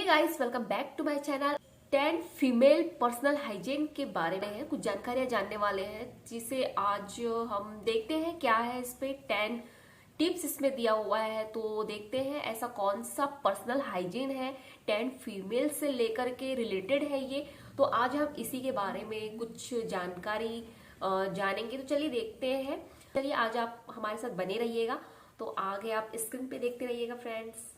Hey guys, welcome back to my channel. 10 female personal hygiene के बारे में है कुछ जानकारियां जानने वाले हैं, जिसे आज हम देखते हैं क्या है इस पे 10 टिप्स इसमें दिया हुआ है। तो देखते हैं ऐसा कौन सा पर्सनल हाइजीन है 10 फीमेल से लेकर के रिलेटेड है ये। तो आज हम इसी के बारे में कुछ जानकारी जानेंगे। तो चलिए देखते हैं। चलिए आज आप हमारे साथ बने रहिएगा। तो आगे आप स्क्रीन पे देखते रहिएगा friends.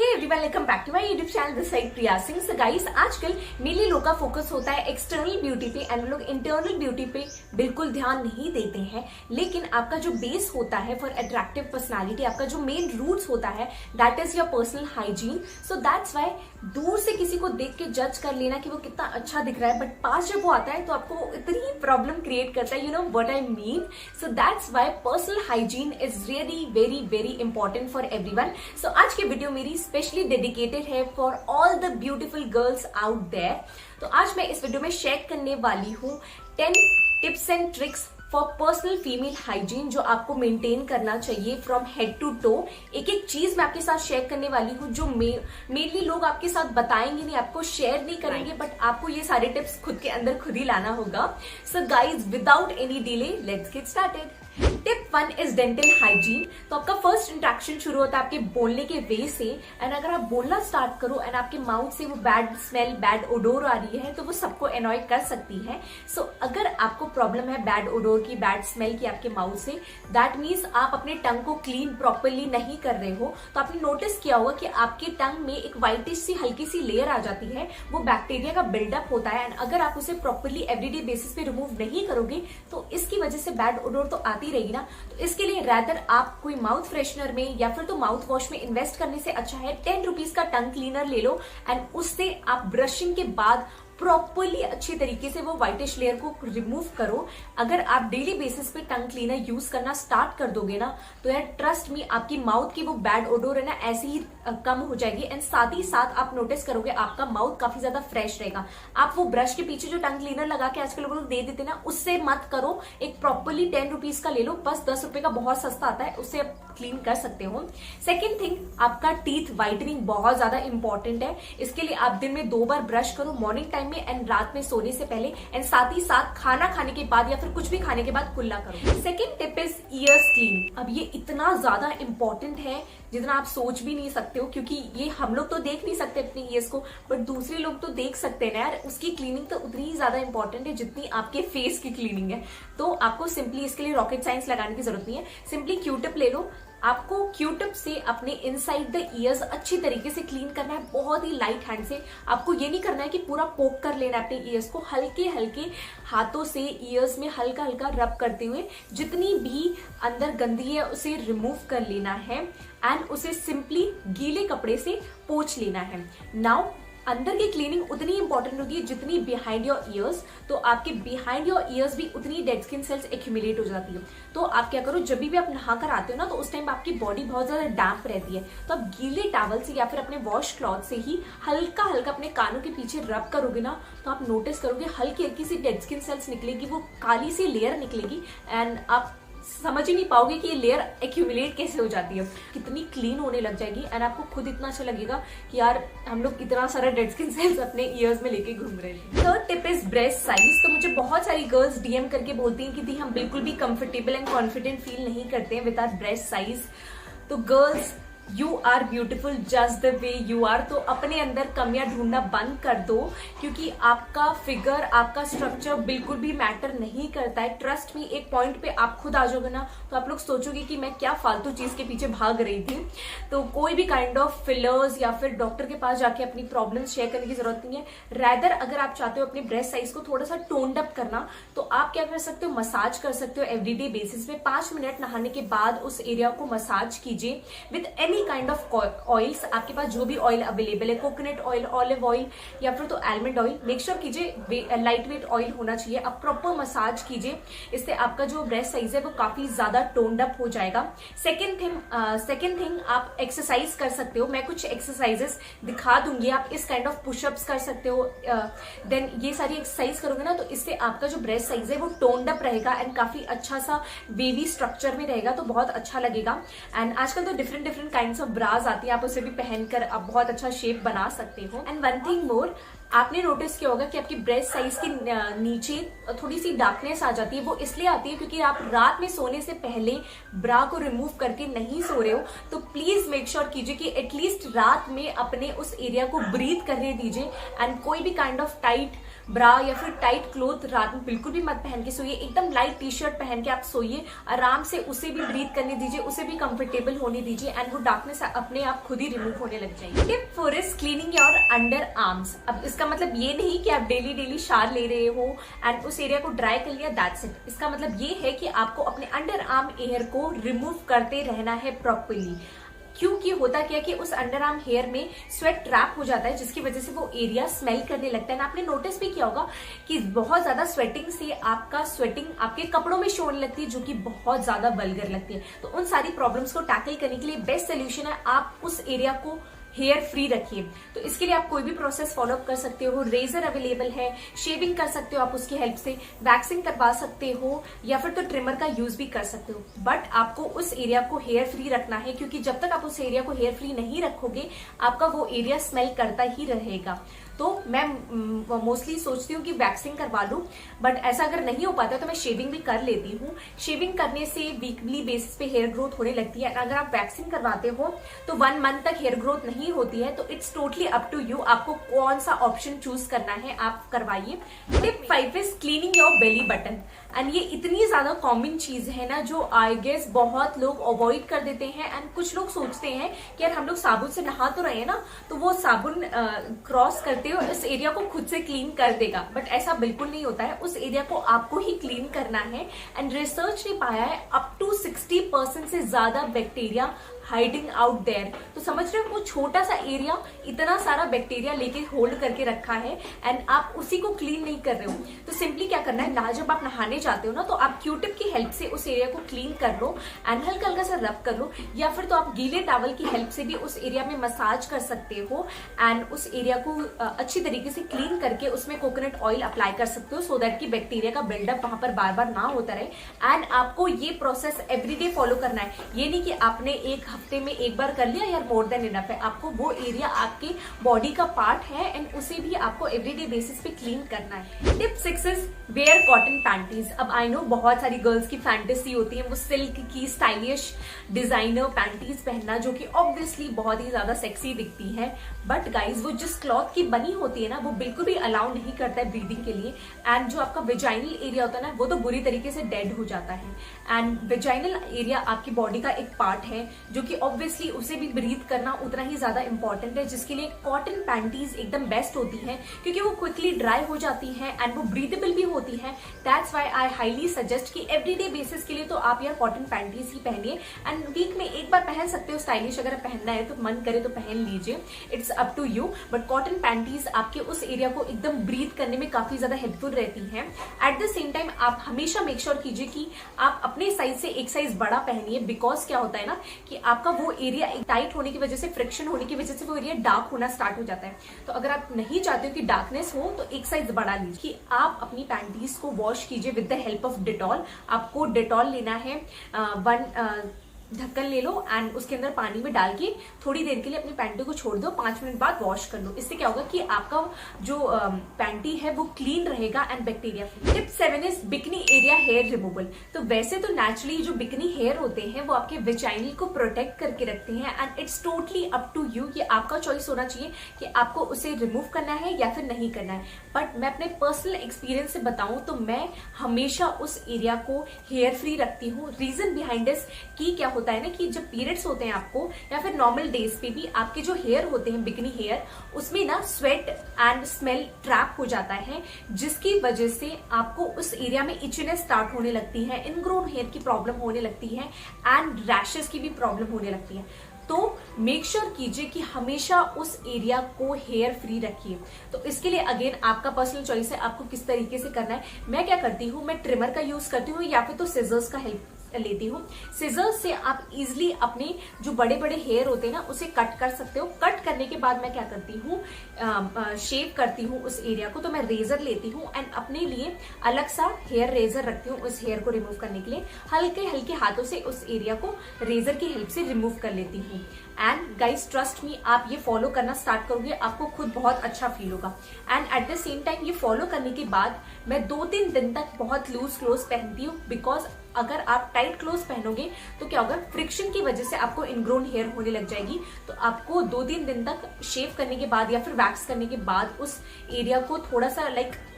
Everyone, welcome back to my YouTube channel. This side Priya Singh. So guys, आजकल मेनली लोग का फोकस होता है एक्सटर्नल ब्यूटी पे एंड लोग इंटरनल ब्यूटी पे बिल्कुल ध्यान नहीं देते हैं। लेकिन आपका जो बेस होता है फॉर अट्रैक्टिव पर्सनालिटी, आपका जो मेन रूट्स होता है, that is your personal hygiene. So that's Y दूर से किसी को देख के जज कर लेना कि वो कितना अच्छा दिख रहा है, बट पास जब वो आता है तो आपको वो इतनी प्रॉब्लम क्रिएट करता है। You know what I mean. So that's why personal hygiene is really very very important for everyone. So आज की वीडियो मेरी स्पेशली डेडिकेटेड है for all the beautiful girls out there. तो आज मैं इस वीडियो में शेयर करने वाली हूँ 10 tips and tricks for personal female hygiene, जो आपको मेंटेन करना चाहिए फ्रॉम हेड टू टो। एक एक चीज मैं आपके साथ शेयर करने वाली हूँ जो मेनली लोग आपके साथ बताएंगे नहीं, आपको शेयर नहीं करेंगे, बट आपको ये सारे टिप्स खुद के अंदर खुद ही लाना होगा। So guys, without any delay let's get started. Tip 1 is dental hygiene. तो आपका फर्स्ट इंट्रैक्शन शुरू होता है आपके बोलने के वे से, एंड अगर आप बोलना स्टार्ट करो एंड आपके माउथ से वो बैड स्मेल, बैड ओडोर आ रही है, तो वो सबको अनॉय कर सकती है। सो अगर आपको प्रॉब्लम है बैड ओडोर की, बैड स्मेल की आपके माउथ से, दैट मीन्स आप अपने टंग को क्लीन प्रॉपरली नहीं कर रहे हो। तो आपने नोटिस किया होगा कि आपके टंग में एक व्हाइटिश सी हल्की सी लेयर आ जाती है, वो बैक्टीरिया का बिल्डअप होता है। एंड अगर आप उसे प्रॉपरली एवरीडे बेसिस पे रिमूव नहीं करोगे तो इसकी वजह से बैड ओडोर तो आती रहेगी ना। तो इसके लिए रैदर आप कोई माउथ फ्रेशनर में या फिर तो माउथ वॉश में इन्वेस्ट करने से अच्छा है 10 रुपीज का टंग क्लीनर ले लो एंड उससे आप ब्रशिंग के बाद प्रॉपरली अच्छी तरीके से वो व्हाइटिश लेयर को रिमूव करो। अगर आप डेली बेसिस पे टंग क्लीनर यूज करना स्टार्ट कर दोगे ना, तो यार ट्रस्ट मी, आपकी माउथ की वो बैड ओडोर है ना ऐसे ही कम हो जाएगी। एंड साथ ही साथ आप नोटिस करोगे आपका माउथ काफी ज्यादा फ्रेश रहेगा। आप वो ब्रश के पीछे जो टंग क्लीनर लगा के आजकल लोग दे देते ना, उससे मत करो। एक प्रॉपरली 10 रुपीज का ले लो, बस 10 रुपए का बहुत सस्ता आता है, उससे आप क्लीन कर सकते हो। सेकेंड थिंग, आपका टीथ व्हाइटनिंग बहुत ज्यादा इंपॉर्टेंट है। इसके लिए आप दिन में 2 बार ब्रश करो, मॉर्निंग टाइम में एंड रात में सोने से पहले, एंड साथ ही साथ खाना खाने के बाद या फिर कुछ भी खाने के बाद कुल्ला करो। Second tip is years clean. अब ये इतना ज्यादा इंपॉर्टेंट है जितना आप सोच भी नहीं सकते हो, क्योंकि ये हम लोग तो देख नहीं सकते अपनी ईयर्स को, बट दूसरे लोग तो देख सकते हैं ना यार। उसकी क्लीनिंग तो उतनी ही ज्यादा इंपॉर्टेंट है जितनी आपके फेस की क्लीनिंग है। तो आपको सिंपली इसके लिए रॉकेट साइंस लगाने की जरूरत नहीं है। सिंपली क्यूटिप ले लो। आपको क्यूटिप से अपने इनसाइड द ईयर्स अच्छी तरीके से क्लीन करना है, बहुत ही लाइट हैंड से। आपको ये नहीं करना है कि पूरा पोक कर लेना है अपने ईयर्स को, हल्के हल्के हाथों से ईयर्स में हल्का हल्का रब करते हुए जितनी भी अंदर गंदगी है उसे रिमूव कर लेना है एंड उसे सिंपली गीले कपड़े से पोंछ लेना है। नाउ अंदर की क्लीनिंग उतनी इंपॉर्टेंट होती है जितनी बिहाइंड योर ईयर्स। तो आपके बिहाइंड योर ईयर्स भी उतनी डेड स्किन सेल्स एक्यूमुलेट हो जाती है। तो आप क्या करो, जब भी आप नहा कर आते हो ना, तो उस टाइम आपकी बॉडी बहुत ज्यादा डैम्प रहती है, तो आप गीले टॉवल से या फिर अपने वॉश क्लॉथ से ही हल्का हल्का अपने कानों के पीछे रब करोगे ना, तो आप नोटिस करोगे हल्की हल्की सी डेड स्किन सेल्स निकलेगी, वो काली सी लेयर निकलेगी एंड आप समझ ही नहीं पाओगे कि ये लेयर एक्यूमुलेट कैसे हो जाती है, कितनी क्लीन होने लग जाएगी। एंड आपको खुद इतना अच्छा लगेगा कि यार हम लोग इतना सारा डेड स्किन सेल्स अपने ईयर्स में लेके घूम रहे हैं। Third tip is breast size. तो मुझे बहुत सारी गर्ल्स डीएम करके बोलती हैं कि दी हम बिल्कुल भी कंफर्टेबल एंड कॉन्फिडेंट फील नहीं करते हैं विद आवर ब्रेस्ट साइज। तो girls, you are beautiful just the way you are. तो अपने अंदर कमियां ढूंढना बंद कर दो, क्योंकि आपका फिगर, आपका स्ट्रक्चर बिल्कुल भी मैटर नहीं करता है। ट्रस्ट मी, एक पॉइंट पे आप खुद आ जाओगे ना, तो आप लोग सोचोगे कि मैं क्या फालतू चीज के पीछे भाग रही थी। तो कोई भी काइंड ऑफ फिलर्स या फिर डॉक्टर के पास जाके अपनी प्रॉब्लम शेयर करने की जरूरत नहीं है। रैदर अगर आप चाहते हो अपने ब्रेस्ट साइज को थोड़ा सा टोन्ड अप करना, तो आप क्या कर सकते हो, मसाज कर सकते हो एवरीडे बेसिस पे। 5 मिनट नहाने के बाद उस एरिया को मसाज कीजिए with any any kind of oils, आपके पास जो भी ऑयल अवेलेबल है, कोकोनट ऑयल, ऑलिव ऑयल या फिर तो आलमंड ऑयल, मेक श्योर कीजिए लाइट वेट ऑयल होना चाहिए। अब प्रॉपर मसाज कीजिए, इससे आपका जो ब्रेस्ट साइज है वो काफी ज्यादा टोन्ड अप हो जाएगा। सेकेंड थिंग आप एक्सरसाइज कर सकते हो, मैं कुछ एक्सरसाइजेस दिखा दूंगी, आप इस काइंड ऑफ पुशअप्स कर सकते हो। देन ये सारी एक्सरसाइज करोगे ना तो इससे आपका जो ब्रेस्ट साइज है वो टोन्ड अप रहेगा एंड काफी अच्छा सा वेवी स्ट्रक्चर में रहेगा, तो बहुत अच्छा लगेगा। एंड आजकल तो डिफरेंट काइंड्स ऑफ ब्राज आती है, आप उसे भी पहनकर आप बहुत अच्छा शेप बना सकते हो। एंड वन थिंग मोर, आपने नोटिस किया होगा कि आपकी ब्रेस्ट साइज के नीचे थोड़ी सी डार्कनेस आ जाती है, वो इसलिए आती है क्योंकि आप रात में सोने से पहले ब्रा को रिमूव करके नहीं सो रहे हो। तो प्लीज मेक श्योर कीजिए कि एटलीस्ट रात में अपने उस एरिया को ब्रीथ करने दीजिए एंड कोई भी काइंड ऑफ टाइट ब्रा या फिर टाइट क्लोथ रात में बिल्कुल भी मत पहन के सोइए। एकदम लाइट टी शर्ट पहन के आप सोइए, आराम से उसे भी ब्रीथ करने दीजिए, उसे भी कंफर्टेबल होने दीजिए एंड वो डार्कनेस अपने आप खुद ही रिमूव होने लग जाएगी। Tip 4 is cleaning your under arms. अब इसका मतलब ये नहीं कि आप डेली शावर ले रहे हो एंड उस एरिया को ड्राई कर लिया, दैट्स इट। इसका मतलब ये है कि आपको अपने अंडर आर्म हेयर को रिमूव करते रहना है प्रॉपरली, क्योंकि होता क्या कि उस अंडर आर्म हेयर में स्वेट ट्रैप हो जाता है, जिसकी वजह से वो एरिया स्मेल करने लगता है। आपने नोटिस भी किया होगा कि बहुत ज्यादा स्वेटिंग से आपका स्वेटिंग आपके कपड़ों में शो होने लगती है, जो कि बहुत ज्यादा वल्गर लगती है। तो उन सारी प्रॉब्लम्स को टैकल करने के लिए बेस्ट सोल्यूशन है आप उस एरिया को हेयर फ्री रखिए। तो इसके लिए आप कोई भी प्रोसेस फॉलो अप कर सकते हो, रेजर अवेलेबल है, शेविंग कर सकते हो आप उसकी हेल्प से, वैक्सिंग करवा सकते हो या फिर तो ट्रिमर का यूज भी कर सकते हो। बट आपको उस एरिया को हेयर फ्री रखना है, क्योंकि जब तक आप उस एरिया को हेयर फ्री नहीं रखोगे आपका वो एरिया स्मेल करता ही रहेगा। तो मैं मोस्टली सोचती हूँ कि वैक्सिंग करवा लूं, बट ऐसा अगर नहीं हो पाता तो मैं शेविंग भी कर लेती हूँ। शेविंग करने से वीकली बेसिस पे हेयर ग्रोथ होने लगती है। अगर आप वैक्सिंग करवाते हो तो 1 मंथ तक हेयर ग्रोथ नहीं होती है, तो it's totally up to you, आपको कौन सा ऑप्शन चूज करना है आप करवाइए। Tip 5 is cleaning your belly button. And ये इतनी ज्यादा कॉमन चीज है ना, जो आई गेस बहुत लोग अवॉइड कर देते हैं। एंड कुछ लोग सोचते हैं कि यार हम लोग साबुन से नहा तो रहे हैं ना, तो वो साबुन क्रॉस करते हो इस एरिया को खुद से क्लीन कर देगा, बट ऐसा बिल्कुल नहीं होता है। उस एरिया को आपको ही क्लीन करना है। एंड रिसर्च ने पाया है अप टू 60% से ज्यादा बैक्टीरिया हाइडिंग आउट देयर। तो समझ रहे हो, वो छोटा सा एरिया इतना सारा बैक्टीरिया लेके होल्ड करके रखा है एंड आप उसी को क्लीन नहीं कर रहे हो। तो सिंपली क्या करना है, जब आप नहाने जाते हो ना, तो आप क्यूटिप की हेल्प से उस एरिया को क्लीन कर लो एंड हल्का हल्का सा रब कर लो, या फिर तो आप गीले टॉवल की हेल्प से भी उस एरिया में मसाज कर सकते हो एंड उस एरिया को अच्छी तरीके से क्लीन करके उसमें कोकोनट ऑयल अप्लाई कर सकते हो, सो दैट की बैक्टीरिया का बिल्डअप वहां पर बार बार ना होता रहे। एंड आपको ये प्रोसेस एवरीडे फॉलो करना है। ये नहीं कि आपने एक हफ्ते में एक बार कर लिया यार, मोर देन इनफ है। आपको वो एरिया आपके बॉडी का पार्ट है एंड उसे भी आपको एवरीडे बेसिस पे क्लीन करना है। Tip 6 is where cotton panties. अब आई नो बहुत सारी गर्ल्स की फैंटेसी होती है वो सिल्क की स्टाइलिश डिजाइनर पैंटीज पहनना, जो कि ऑब्वियसली बहुत ही ज्यादा सेक्सी दिखती है। बट गाइज वो जिस क्लॉथ की बनी होती है ना, वो बिल्कुल भी अलाउ नहीं करता है ब्रीदिंग के लिए। एंड जो आपका वेजाइनल एरिया होता है ना, वो तो बुरी तरीके से डेड हो जाता है। एंड वेजाइनल एरिया आपकी बॉडी का एक पार्ट है, जो कि ऑब्वियसली उसे भी ब्रीथ करना उतना ही ज्यादा इंपॉर्टेंट है, जिसके लिए कॉटन पैंटीज एकदम बेस्ट होती है, क्योंकि वो क्विकली ड्राई हो जाती है एंड वो ब्रीथेबल भी होती है। That's why I highly suggest कि एवरीडे बेसिस के लिए तो आप यार कॉटन पैंटीज ही पहनिए। एंड वीक में एक बार पहन सकते हो स्टाइलिश, अगर पहनना है तो मन करे तो पहन लीजिए, it's up to you. But cotton panties आपके उस एरिया को एकदम ब्रीथ करने में काफी ज्यादा हेल्पफुल रहती है। एट द सेम टाइम आप हमेशा मेक श्योर कीजिए कि आप अपने साइज से एक साइज बड़ा पहनिए, बिकॉज क्या होता है ना कि आपका वो एरिया टाइट होने की वजह से, फ्रिक्शन होने की वजह से वो एरिया डार्क होना स्टार्ट हो जाता है। तो अगर आप नहीं चाहते हो कि डार्कनेस हो तो एक साइज बढ़ा लीजिए। कि आप अपनी पैंटीज को वॉश कीजिए with the help of Dettol. आपको डेटॉल लेना है, ढक्कन ले लो एंड उसके अंदर पानी में डाल के थोड़ी देर के लिए अपनी पैंटी को छोड़ दो, 5 मिनट बाद वॉश कर लो। इससे क्या होगा कि आपका जो पैंटी है वो क्लीन रहेगा and bacteria free. Tip 7 is bikini area hair removal. तो वैसे तो नेचुरली जो बिकनी हेयर होते हैं वो आपके वेजाइनल को प्रोटेक्ट करके रखते हैं and it's totally up to you, ये आपका चॉइस होना चाहिए कि आपको उसे रिमूव करना है या फिर नहीं करना है। बट मैं अपने पर्सनल एक्सपीरियंस से बताऊं तो मैं हमेशा उस एरिया को हेयर फ्री रखती हूँ। रीजन बिहाइंड दिस कि क्या होता है ना कि जब पीरियड्स होते हैं आपको या फिर नॉर्मल डेज पे भी आपके जो हेयर होते हैं बिकनी हेयर, उसमें ना स्वेट एंड स्मेल ट्रैप हो जाता है, जिसकी वजह से आपको उस एरिया में इचनेस स्टार्ट होने लगती है, इनग्रोन हेयर की प्रॉब्लम होने लगती है एंड रैशेस की भी प्रॉब्लम होने लगती है। तो मेक श्योर कीजिए कि हमेशा उस एरिया को हेयर फ्री रखिए। तो इसके लिए अगेन आपका पर्सनल चॉइस है आपको किस तरीके से करना है। मैं क्या करती हूँ, मैं ट्रिमर का यूज करती हूँ या फिर तो सिजर्स का हेल्प लेती हूँ। सिजर्स से आप इजिली अपने जो बड़े बड़े हेयर होते हैं ना उसे कट कर सकते हो। कट करने के बाद मैं क्या करती हूँ, शेव करती हूँ उस एरिया को। तो मैं रेजर लेती हूँ एंड अपने लिए अलग सा हेयर रेजर रखती हूँ उस हेयर को रिमूव करने के लिए। हल्के हल्के हाथों से उस एरिया को रेजर की हेल्प से रिमूव कर लेती हूँ। एंड गाइस ट्रस्ट मी, आप ये फॉलो करना स्टार्ट करोगे आपको खुद बहुत अच्छा फील होगा। And at the same time ये फॉलो करने के बाद मैं 2-3 दिन तक बहुत लूज क्लोथ पहनती हूँ। बिकॉज अगर आप टाइट क्लोथ पहनोगे तो क्या होगा, फ्रिक्शन की वजह से आपको इनग्रोन हेयर होने लग जाएगी। तो आपको 2-3 दिन तक शेव करने के बाद या फिर वैक्स करने के बाद उस एरिया को थोड़ा सा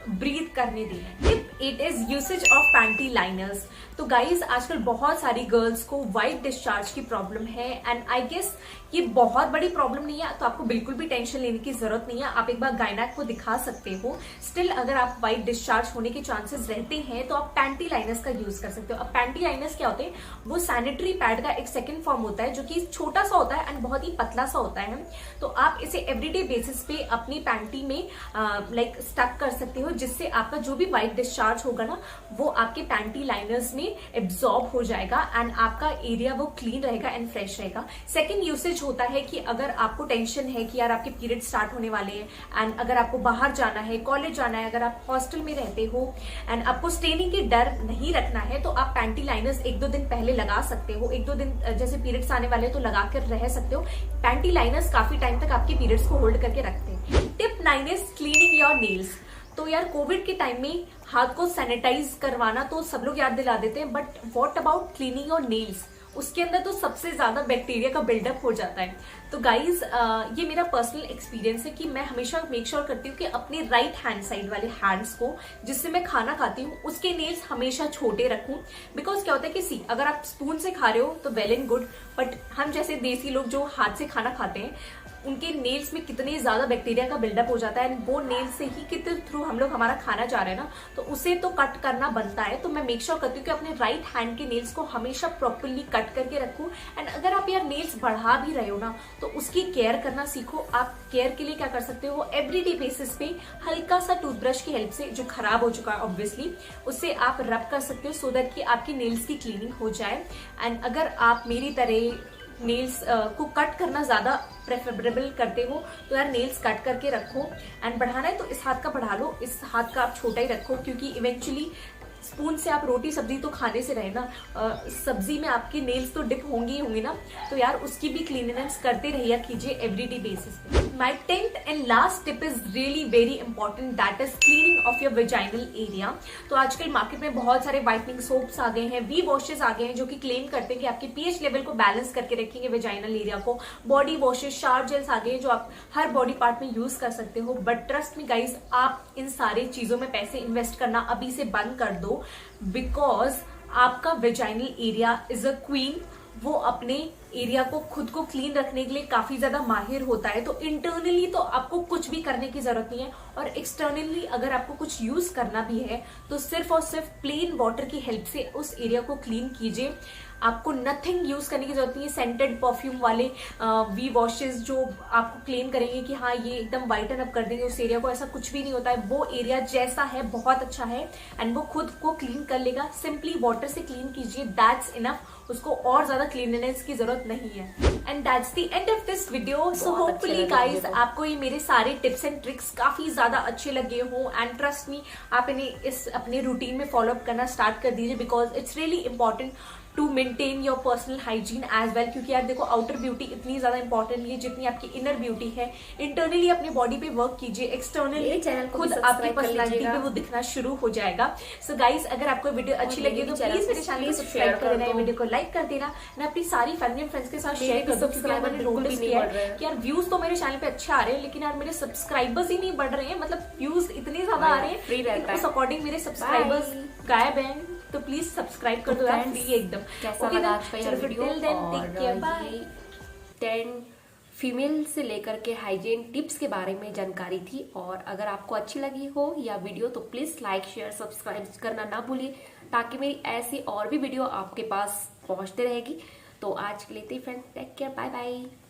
ब्रीथ करने देना। Tip 8 is usage of panty liners. तो गाइज आजकल बहुत सारी गर्ल्स को व्हाइट डिस्चार्ज की प्रॉब्लम है एंड आई गेस ये बहुत बड़ी प्रॉब्लम नहीं है, तो आपको बिल्कुल भी टेंशन लेने की जरूरत नहीं है। आप एक बार गायनेक को दिखा सकते हो। स्टिल अगर आप व्हाइट डिस्चार्ज होने के चांसेस रहते हैं तो आप पैंटी लाइनर्स का यूज कर सकते हो। अब पैंटी लाइनर्स क्या होते हैं, वो सैनिटरी पैड का एक सेकेंड फॉर्म होता है जो कि छोटा सा होता है एंड बहुत ही पतला सा होता है। तो आप इसे एवरीडे बेसिस पे अपनी पैंटी में स्टक कर सकते हो, जिससे आपका जो भी व्हाइट डिस्चार्ज होगा ना वो आपके पैंटी लाइनर्स में एब्जॉर्ब हो जाएगा एंड आपका एरिया वो क्लीन रहेगा एंड फ्रेश रहेगा। सेकेंड यूसेज होता है कि अगर आपको टेंशन है कि यार आपके पीरियड स्टार्ट होने वाले हैं एंड अगर आपको बाहर जाना है, कॉलेज जाना है, अगर आप हॉस्टल में रहते हो एंड आपको स्टेनिंग के डर नहीं रखना है तो आप पैंटी लाइनर्स 1-2 दिन पहले लगा सकते हो। 1-2 दिन जैसे पीरियड्स आने वाले तो लगा कर रह सकते हो। पैंटी लाइनर्स काफी टाइम तक आपके पीरियड्स को होल्ड करके रखते हैं। Tip 9 is cleaning your nails. तो यार कोविड के टाइम में हाथ को सैनिटाइज करवाना तो सब लोग याद दिला देते हैं, but what about cleaning your nails? उसके अंदर तो सबसे ज्यादा बैक्टीरिया का बिल्डअप हो जाता है। तो गाइज ये मेरा पर्सनल एक्सपीरियंस है कि मैं हमेशा मेक श्योर करती हूँ कि अपने राइट हैंड साइड वाले हैंड्स को जिससे मैं खाना खाती हूँ उसके नेल्स हमेशा छोटे रखूं। बिकॉज क्या होता है कि अगर आप स्पून से खा रहे हो तो वेल एंड गुड, बट हम जैसे देसी लोग जो हाथ से खाना खाते हैं उनके नेल्स में कितने ज्यादा बैक्टीरिया का बिल्डअप हो जाता है एंड वो नेल्स से ही कितने थ्रू हम लोग हमारा खाना जा रहे हैं ना, तो उसे तो कट करना बनता है। तो मैं मेक श्योर करती हूँ कि अपने राइट हैंड के नेल्स को हमेशा प्रॉपरली कट करके रखूं। एंड अगर आप यार नेल्स बढ़ा भी रहे हो ना तो उसकी केयर करना सीखो। आप केयर के लिए क्या कर सकते हो, एवरीडे बेसिस पे हल्का सा टूथब्रश की हेल्प से जो खराब हो चुका है ऑब्वियसली उससे आप रब कर सकते हो सो दैट कि आपकी नेल्स की क्लीनिंग हो जाए। एंड अगर आप मेरी तरह नेल्स को कट करना ज्यादा प्रेफरेबल करते हो तो यार नेल्स कट करके रखो। एंड बढ़ाना है तो इस हाथ का बढ़ा लो, इस हाथ का आप छोटा ही रखो, क्योंकि इवेंचुअली स्पून से आप रोटी सब्जी तो खाने से रहे ना, सब्जी में आपके नेल्स तो डिप होंगे ही होंगे ना, तो यार उसकी भी क्लीननेस करते रहिए कीजिए एवरीडे बेसिस पे। My 10th and last tip is really very important, that is cleaning of your vaginal area. तो आजकल मार्केट में बहुत सारे व्हाइटनिंग सोप्स आ गए हैं, वी वॉशेस आ गए हैं जो कि क्लेम करते हैं कि आपके पीएच लेवल को बैलेंस करके रखेंगे वेजाइनल एरिया को। बॉडी वॉशेस, शावर जेल्स आ गए हैं जो आप हर बॉडी पार्ट में यूज कर सकते हो। बट ट्रस्ट मी गाइज, आप इन सारी चीजों में पैसे इन्वेस्ट करना अभी से बंद कर दो, बिकॉज आपका vaginal area is a queen. वो अपने एरिया को खुद को क्लीन रखने के लिए काफी ज्यादा माहिर होता है। तो इंटरनली तो आपको कुछ भी करने की जरूरत नहीं है, और एक्सटर्नली अगर आपको कुछ यूज करना भी है तो सिर्फ और सिर्फ प्लेन वाटर की हेल्प से उस एरिया को क्लीन कीजिए। आपको नथिंग यूज करने की जरूरत नहीं है। सेंटेड परफ्यूम वाले वी वॉशेस जो आपको क्लेम करेंगे कि हाँ ये एकदम वाइटन अप कर देंगे उस एरिया को, ऐसा कुछ भी नहीं होता है। वो एरिया जैसा है बहुत अच्छा है एंड वो खुद को क्लीन कर लेगा। सिंपली वाटर से क्लीन कीजिए, दैट्स इनफ। उसको और ज्यादा क्लीननेस की जरूरत नहीं है। And that's the end of this video. So hopefully guys आपको ये मेरे सारे टिप्स एंड ट्रिक्स काफी ज्यादा अच्छे लगे हो एंड ट्रस्ट मी, आप इन्हें इस अपने रूटीन में फॉलो अप करना स्टार्ट कर दीजिए, because it's really important to maintain your personal hygiene as well. क्योंकि यार देखो, आउटर ब्यूटी इतनी ज्यादा इंपॉर्टेंट नहीं है जितनी आपकी इनर ब्यूटी है। इंटरनली अपने बॉडी पे वर्क कीजिए, एक्सटर्नली खुद आपकी पर्सनैलिटी पे वो दिखना शुरू हो जाएगा। सो गाइज, अगर आपको वीडियो अच्छी लगी तो प्लीज मेरे चैनल को सब्सक्राइब कर देना, वीडियो को लाइक कर देना, मैं अपनी सारी फैमिली एंड फ्रेंड्स के साथ शेयर कर दो। क्योंकि मैंने नोटिस किया है कि यार व्यूज तो मेरे चैनल पे अच्छे आ रहे हैं, लेकिन यार मेरे सब्सक्राइबर्स ही नहीं बढ़ रहे हैं। मतलब व्यूज इतने ज्यादा आ रहे हैं, उस अकॉर्डिंग मेरे सब्सक्राइबर्स गायब हैं। तो प्लीज सब्सक्राइब कर दो यार, फ्री एकदम। कैसा लगा आज का ये वीडियो? और 10 फीमेल से लेकर के हाइजीन टिप्स के बारे में जानकारी थी। और अगर आपको अच्छी लगी हो या वीडियो तो प्लीज लाइक, शेयर, सब्सक्राइब करना ना भूलिए, ताकि मेरी ऐसी और भी वीडियो आपके पास पहुंचते रहेगी। तो आज के लिए friends take care, bye bye.